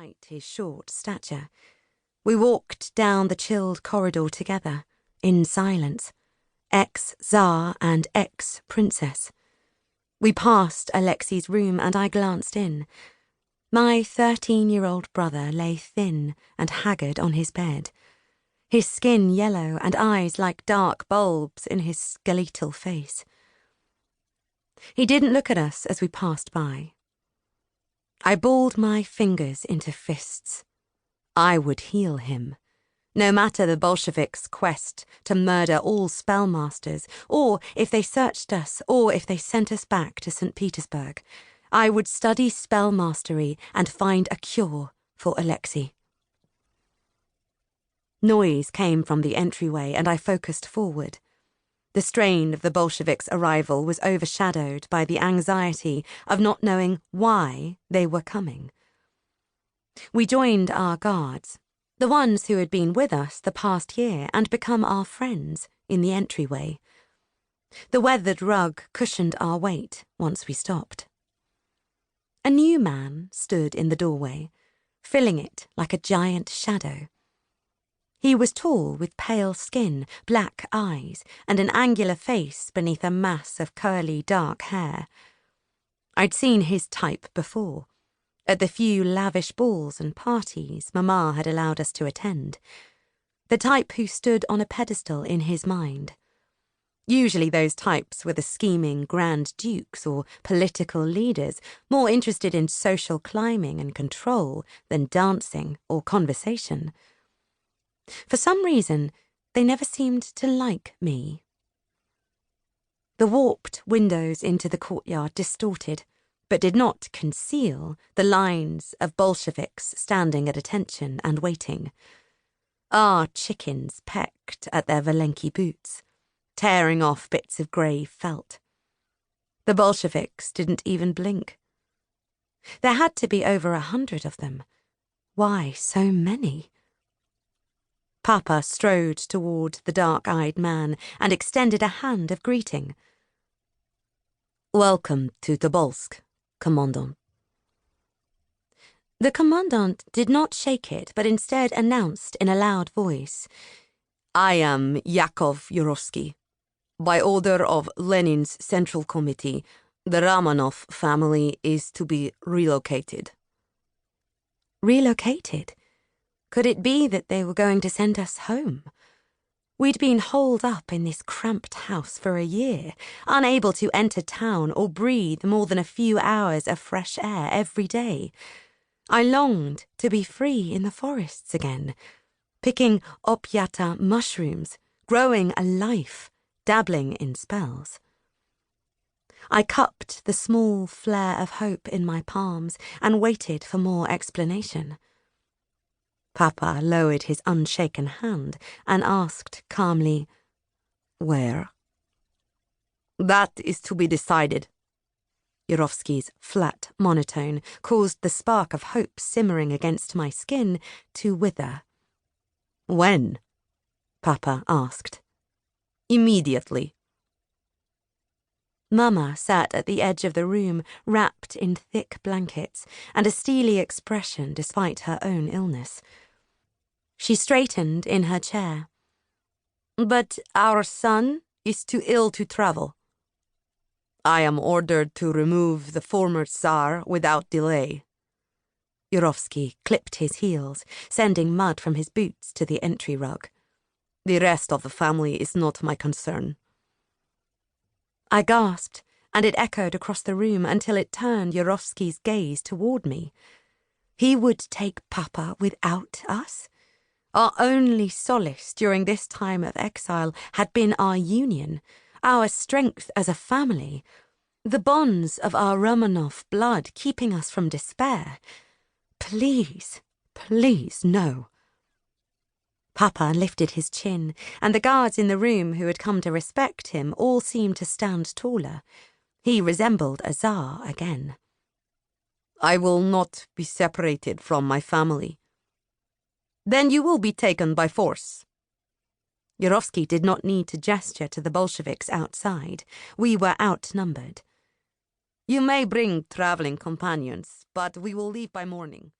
despite his short stature. We walked down the chilled corridor together, in silence, ex-Tsar and ex-princess. We passed Alexei's room and I glanced in. My 13-year-old brother lay thin and haggard on his bed, his skin yellow and eyes like dark bulbs in his skeletal face. He didn't look at us as we passed by. I balled my fingers into fists. I would heal him, no matter the Bolsheviks' quest to murder all spellmasters, or if they searched us, or if they sent us back to St. Petersburg. I would study spell mastery and find a cure for Alexei. Noise came from the entryway and I focused forward. The strain of the Bolsheviks' arrival was overshadowed by the anxiety of not knowing why they were coming. We joined our guards, the ones who had been with us the past year and become our friends, in the entryway. The weathered rug cushioned our weight once we stopped. A new man stood in the doorway, filling it like a giant shadow. He was tall, with pale skin, black eyes, and an angular face beneath a mass of curly, dark hair. I'd seen his type before, at the few lavish balls and parties Mama had allowed us to attend. The type who stood on a pedestal in his mind. Usually those types were the scheming Grand Dukes or political leaders, more interested in social climbing and control than dancing or conversation. For some reason, they never seemed to like me. The warped windows into the courtyard distorted, but did not conceal, the lines of Bolsheviks standing at attention and waiting. Our chickens pecked at their Valenki boots, tearing off bits of grey felt. The Bolsheviks didn't even blink. There had to be over 100 of them. Why so many? Papa strode toward the dark-eyed man and extended a hand of greeting. "Welcome to Tobolsk, Commandant." The Commandant did not shake it, but instead announced in a loud voice, "I am Yakov Yurovsky. By order of Lenin's Central Committee, the Romanov family is to be relocated." Relocated? Could it be that they were going to send us home? We'd been holed up in this cramped house for a year, unable to enter town or breathe more than a few hours of fresh air every day. I longed to be free in the forests again, picking opiata mushrooms, growing a life, dabbling in spells. I cupped the small flare of hope in my palms and waited for more explanation. Papa lowered his unshaken hand and asked calmly, "Where?" "That is to be decided." Yurovsky's flat monotone caused the spark of hope simmering against my skin to wither. "When?" Papa asked. "Immediately." Mama sat at the edge of the room, wrapped in thick blankets and a steely expression despite her own illness. She straightened in her chair. "But our son is too ill to travel. I am ordered to remove the former Tsar without delay." Yurovsky clipped his heels, sending mud from his boots to the entry rug. "The rest of the family is not my concern." I gasped, and it echoed across the room until it turned Yurovsky's gaze toward me. He would take Papa without us? Our only solace during this time of exile had been our union, our strength as a family, the bonds of our Romanov blood keeping us from despair. Please, please, no. Papa lifted his chin, and the guards in the room who had come to respect him all seemed to stand taller. He resembled a Tsar again. "I will not be separated from my family." "Then you will be taken by force." Yurovsky did not need to gesture to the Bolsheviks outside. We were outnumbered. "You may bring traveling companions, but we will leave by morning."